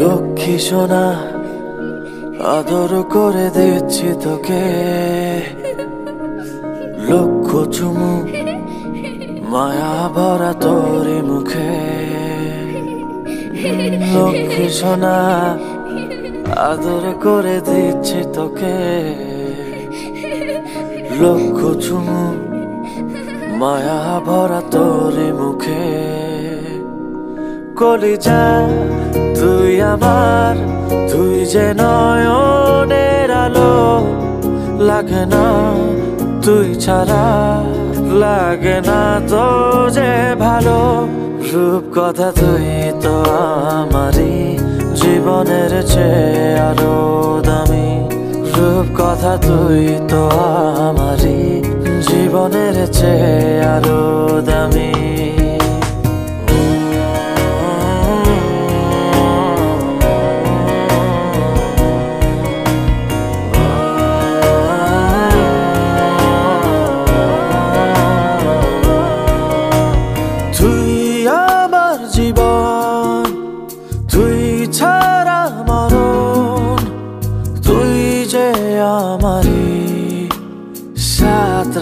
লক্ষ্মী সোনা আদর করে দিচ্ছি তোকে, লক্ষ চুমু মায়া ভরা তোরি মুখে। লক্ষ্মী সোনা আদর করে দিচ্ছি তোকে, লক্ষ চুমু মায়া ভরা তোরি মুখে। কলিজা তুই আমার, তুই যে নয়নের আলো, লাগে না তুই ছাড়া, লাগে না তো যে ভালো। রূপ কথা তুই তো আমারই জীবনের চেয়ে আরো দামি, রূপ কথা তুই তো আমারই জীবনের চেয়ে আরো দামি।